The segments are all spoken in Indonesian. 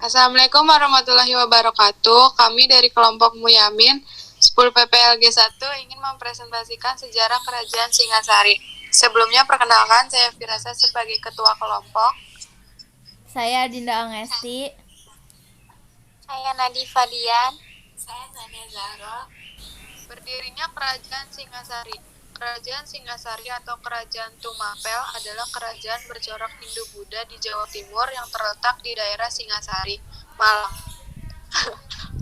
Assalamualaikum warahmatullahi wabarakatuh. Kami dari kelompok Muyamin 10 PPLG 1 ingin mempresentasikan sejarah Kerajaan Singasari. Sebelumnya perkenalkan, saya Firasa sebagai ketua kelompok. Saya Dinda Angesti. Saya Nadifa Dian. Saya Tania Zahra. Berdirinya Kerajaan Singasari. Kerajaan Singasari atau Kerajaan Tumapel adalah kerajaan bercorak Hindu-Buddha di Jawa Timur yang terletak di daerah Singasari, Malang.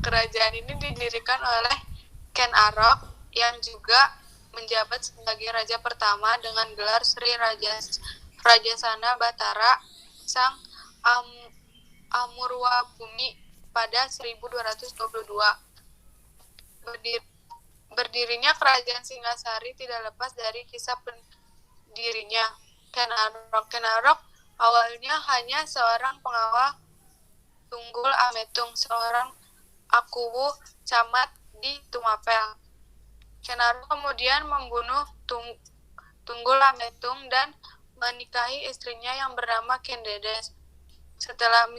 Kerajaan ini didirikan oleh Ken Arok yang juga menjabat sebagai raja pertama dengan gelar Sri Rajasana Batara Sang Amurwa Bumi pada 1222. Berdirinya Kerajaan Singasari tidak lepas dari kisah pendirinya, Ken Arok. Ken Arok awalnya hanya seorang pengawal Tunggul Ametung, seorang akuwu camat di Tumapel. Ken Arok kemudian membunuh Tunggul Ametung dan menikahi istrinya yang bernama Ken Dedes. Setelah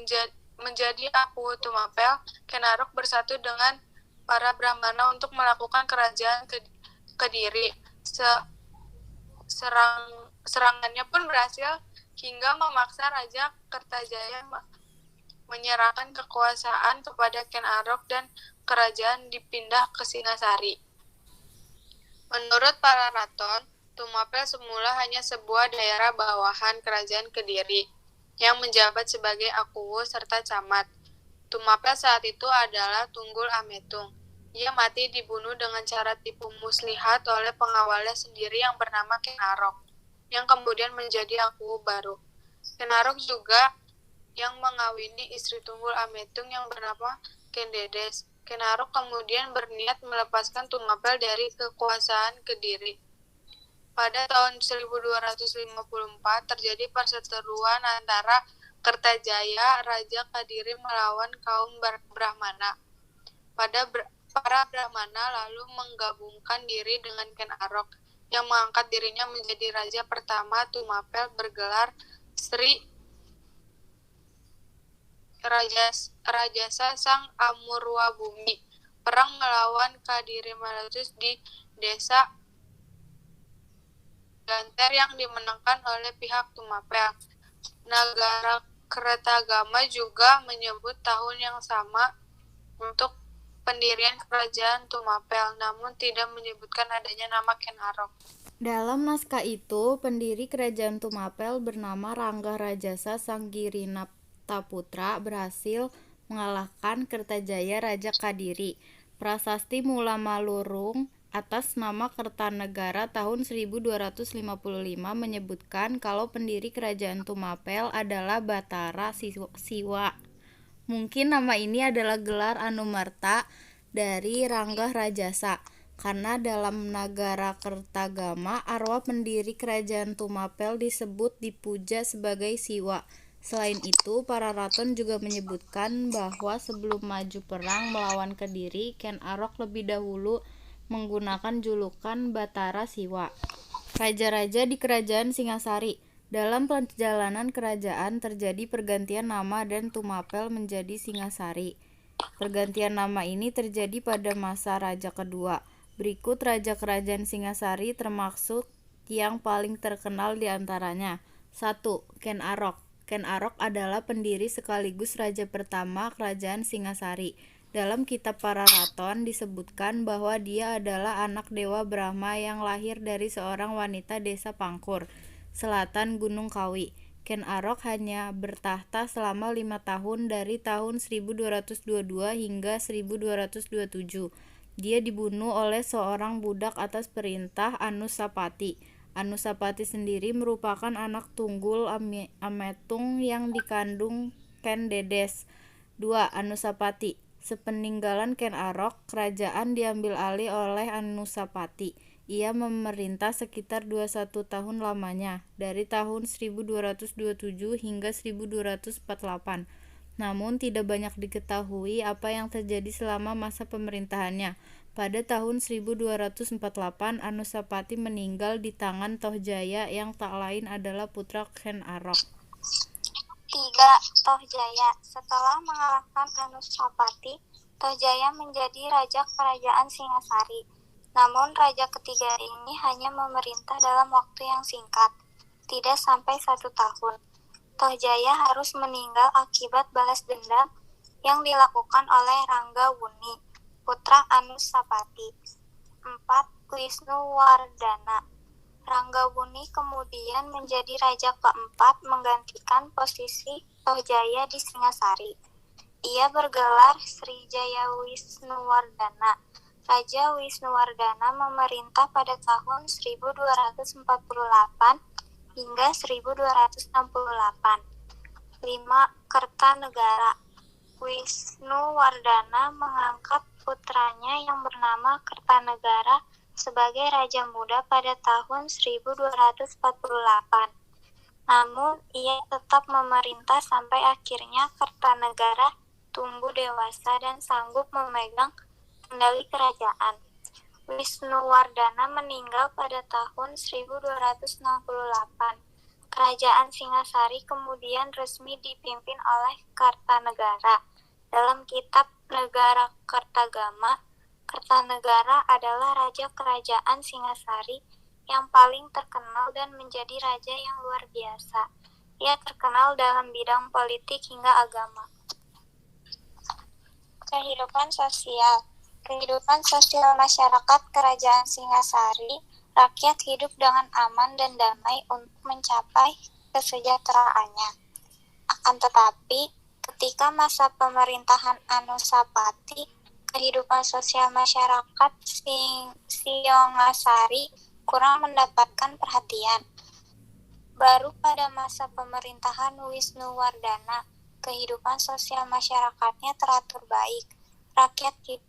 menjadi akuwu Tumapel, Ken Arok bersatu dengan para Brahmana untuk melakukan kerajaan Kediri. Serangannya pun berhasil hingga memaksa Raja Kertajaya menyerahkan kekuasaan kepada Ken Arok dan kerajaan dipindah ke Singasari. Menurut para raton, Tumapel semula hanya sebuah daerah bawahan kerajaan Kediri yang menjabat sebagai akuwu serta camat. Tumapel saat itu adalah Tunggul Ametung. Ia mati dibunuh dengan cara tipu muslihat oleh pengawalnya sendiri yang bernama Ken Arok, yang kemudian menjadi akuwu baru. Ken Arok juga yang mengawini istri Tunggul Ametung yang bernama Ken Dedes. Ken Arok kemudian berniat melepaskan Tumapel dari kekuasaan Kediri. Pada tahun 1254 terjadi perseteruan antara Kertajaya, Raja Kediri melawan kaum Brahmana. Para Brahmana lalu menggabungkan diri dengan Ken Arok yang mengangkat dirinya menjadi raja pertama Tumapel bergelar Sri Rajasa Sang Amurwa Bumi. Perang melawan Kadiri meletus di desa Ganter yang dimenangkan oleh pihak Tumapel. Nagara Kertagama juga menyebut tahun yang sama untuk pendirian kerajaan Tumapel, namun tidak menyebutkan adanya nama Ken Arok. Dalam naskah itu, pendiri kerajaan Tumapel bernama Rangga Rajasa Sanggirinaptaputra berhasil mengalahkan Kertajaya Raja Kadiri. Prasasti Mula Malurung atas nama Kertanegara tahun 1255 menyebutkan kalau pendiri kerajaan Tumapel adalah Batara Siwa. Mungkin nama ini adalah gelar Anumerta dari Rangga Rajasa, karena dalam Nagara Kertagama arwah pendiri kerajaan Tumapel disebut dipuja sebagai Siwa. Selain itu, para raton juga menyebutkan bahwa sebelum maju perang melawan Kediri, Ken Arok lebih dahulu menggunakan julukan Batara Siwa. Raja-raja di Kerajaan Singasari. Dalam perjalanan kerajaan terjadi pergantian nama dan Tumapel menjadi Singasari. Pergantian nama ini terjadi pada masa Raja kedua. Berikut raja kerajaan Singasari termasuk yang paling terkenal di antaranya. 1. Ken Arok. Ken Arok adalah pendiri sekaligus raja pertama kerajaan Singasari. Dalam kitab para raton disebutkan bahwa dia adalah anak Dewa Brahma yang lahir dari seorang wanita desa Pangkur, selatan Gunung Kawi. Ken Arok hanya bertahta selama 5 tahun dari tahun 1222 hingga 1227. Dia dibunuh oleh seorang budak atas perintah Anusapati. Anusapati sendiri merupakan anak Tunggul Ametung yang dikandung Ken Dedes. 2. Anusapati. Sepeninggalan Ken Arok, kerajaan diambil alih oleh Anusapati. Ia memerintah sekitar 21 tahun lamanya, dari tahun 1227 hingga 1248. Namun tidak banyak diketahui apa yang terjadi selama masa pemerintahannya. Pada tahun 1248, Anusapati meninggal di tangan Tohjaya yang tak lain adalah putra Ken Arok. 3. Tohjaya. Setelah mengalahkan Anusapati, Tohjaya menjadi raja kerajaan Singasari. Namun raja ketiga ini hanya memerintah dalam waktu yang singkat, tidak sampai 1 tahun. Tohjaya harus meninggal akibat balas dendam yang dilakukan oleh Ranggawuni, putra Anusapati. 4. Wisnuwardana. Ranggawuni kemudian menjadi raja keempat menggantikan posisi Tohjaya di Singasari. Ia bergelar Srijaya Wisnuwardana. Raja Wisnuwardana memerintah pada tahun 1248 hingga 1268. 5. Kertanegara. Wisnuwardana mengangkat putranya yang bernama Kertanegara sebagai raja muda pada tahun 1248. Namun, ia tetap memerintah sampai akhirnya Kertanegara tumbuh dewasa dan sanggup memegang kendali kerajaan. Wisnuwardana meninggal pada tahun 1268. Kerajaan Singasari kemudian resmi dipimpin oleh Kartanegara. Dalam kitab Negara Kertagama, Kertanegara adalah raja kerajaan Singasari yang paling terkenal dan menjadi raja yang luar biasa. Ia terkenal dalam bidang politik hingga agama. Kehidupan sosial. Kehidupan sosial masyarakat kerajaan Singasari, rakyat hidup dengan aman dan damai untuk mencapai kesejahteraannya. Akan tetapi, ketika masa pemerintahan Anusapati, kehidupan sosial masyarakat Singasari kurang mendapatkan perhatian. Baru pada masa pemerintahan Wisnuwardana, kehidupan sosial masyarakatnya teratur baik. Rakyat hidup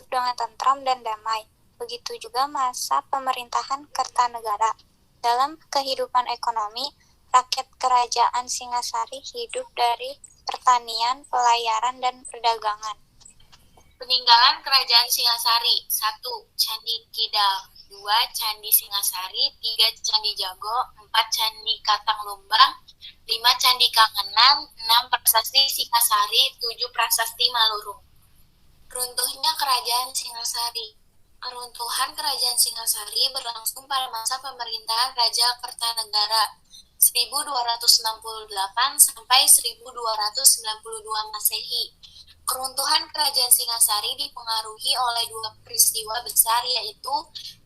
dengan tentram dan damai. Begitu juga masa pemerintahan Kertanegara. Dalam kehidupan ekonomi, rakyat kerajaan Singasari hidup dari pertanian, pelayaran, dan perdagangan. Peninggalan Kerajaan Singasari. 1. Candi Kidal. 2. Candi Singasari. 3. Candi Jago. 4. Candi Katang Lumbang. 5. Candi Kangenang. 6. Prasasti Singasari. 7. Prasasti Malurung. Runtuhnya Kerajaan Singasari. Keruntuhan Kerajaan Singasari berlangsung pada masa pemerintahan Raja Kertanegara 1268 sampai 1292 Masehi. Keruntuhan Kerajaan Singasari dipengaruhi oleh 2 peristiwa besar, yaitu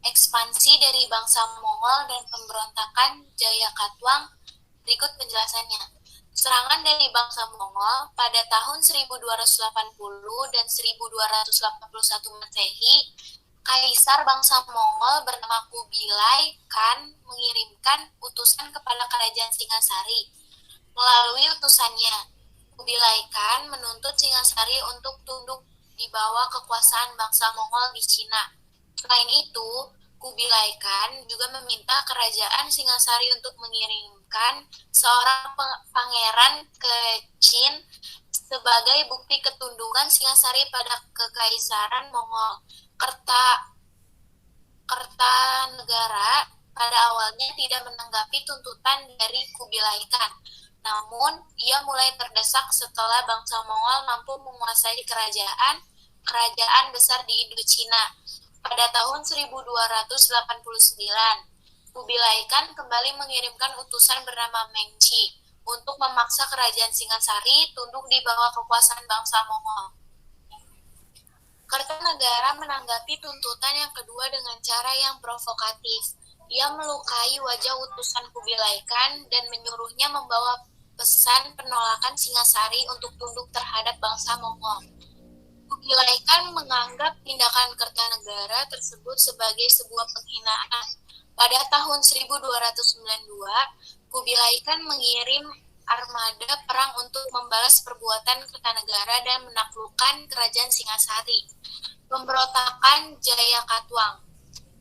ekspansi dari bangsa Mongol dan pemberontakan Jayakatwang. Berikut penjelasannya. Serangan dari bangsa Mongol pada tahun 1280 dan 1281 Masehi, Kaisar bangsa Mongol bernama Kubilai Khan mengirimkan utusan kepada Kerajaan Singasari. Melalui utusannya, Kubilai Khan menuntut Singasari untuk tunduk di bawah kekuasaan bangsa Mongol di Cina. Selain itu, Kubilai Khan juga meminta Kerajaan Singasari untuk mengirimkan seorang pangeran ke Qin sebagai bukti ketundukan Singasari pada Kekaisaran Mongol. Kertanegara pada awalnya tidak menanggapi tuntutan dari Kubilai Khan. Namun, ia mulai terdesak setelah bangsa Mongol mampu menguasai kerajaan besar di Indochina. Pada tahun 1289, Kubilai Khan kembali mengirimkan utusan bernama Mengci untuk memaksa kerajaan Singasari tunduk di bawah kekuasaan bangsa Mongol. Kertanegara menanggapi tuntutan yang kedua dengan cara yang provokatif. Ia melukai wajah utusan Kubilai Khan dan menyuruhnya membawa pesan penolakan Singasari untuk tunduk terhadap bangsa Mongol. Kubilai Khan menganggap tindakan Kertanegara tersebut sebagai sebuah penghinaan. Pada tahun 1292, Kubilai Khan mengirim armada perang untuk membalas perbuatan Kertanegara dan menaklukkan kerajaan Singasari. Pemberontakan Jayakatwang.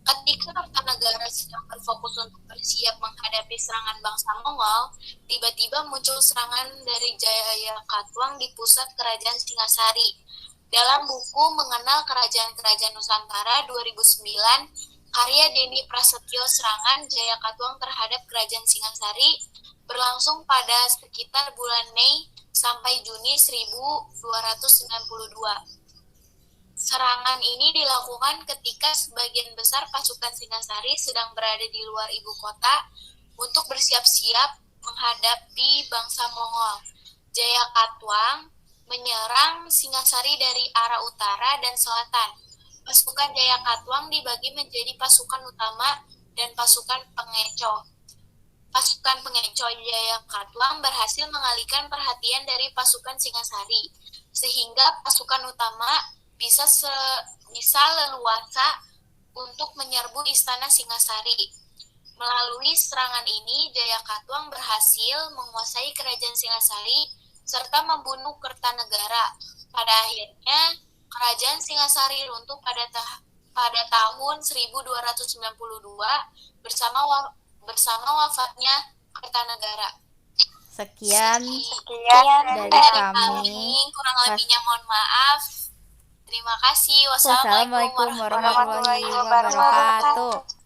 Ketika Kertanegara sedang berfokus untuk bersiap menghadapi serangan bangsa Mongol, tiba-tiba muncul serangan dari Jayakatwang di pusat kerajaan Singasari. Dalam buku Mengenal Kerajaan-Kerajaan Nusantara 2009, Karya Deni Prasetyo Serangan Jaya Katuang terhadap Kerajaan Singasari berlangsung pada sekitar bulan Mei sampai Juni 1292. Serangan ini dilakukan ketika sebagian besar pasukan Singasari sedang berada di luar ibu kota untuk bersiap-siap menghadapi bangsa Mongol. Jaya Katuang menyerang Singasari dari arah utara dan selatan. Pasukan Jaya Katuang dibagi menjadi pasukan utama dan pasukan pengecoh. Pasukan pengecoh Jaya Katuang berhasil mengalihkan perhatian dari pasukan Singasari, sehingga pasukan utama bisa leluasa untuk menyerbu istana Singasari. Melalui serangan ini, Jaya Katuang berhasil menguasai kerajaan Singasari serta membunuh Kertanegara. Pada akhirnya, kerajaan Singasari runtuh pada tahun 1292 bersama wafatnya Kertanegara. Sekian Sekian dari kami. Kurang lebihnya mohon maaf. Terima kasih. Wassalamualaikum warahmatullahi wabarakatuh.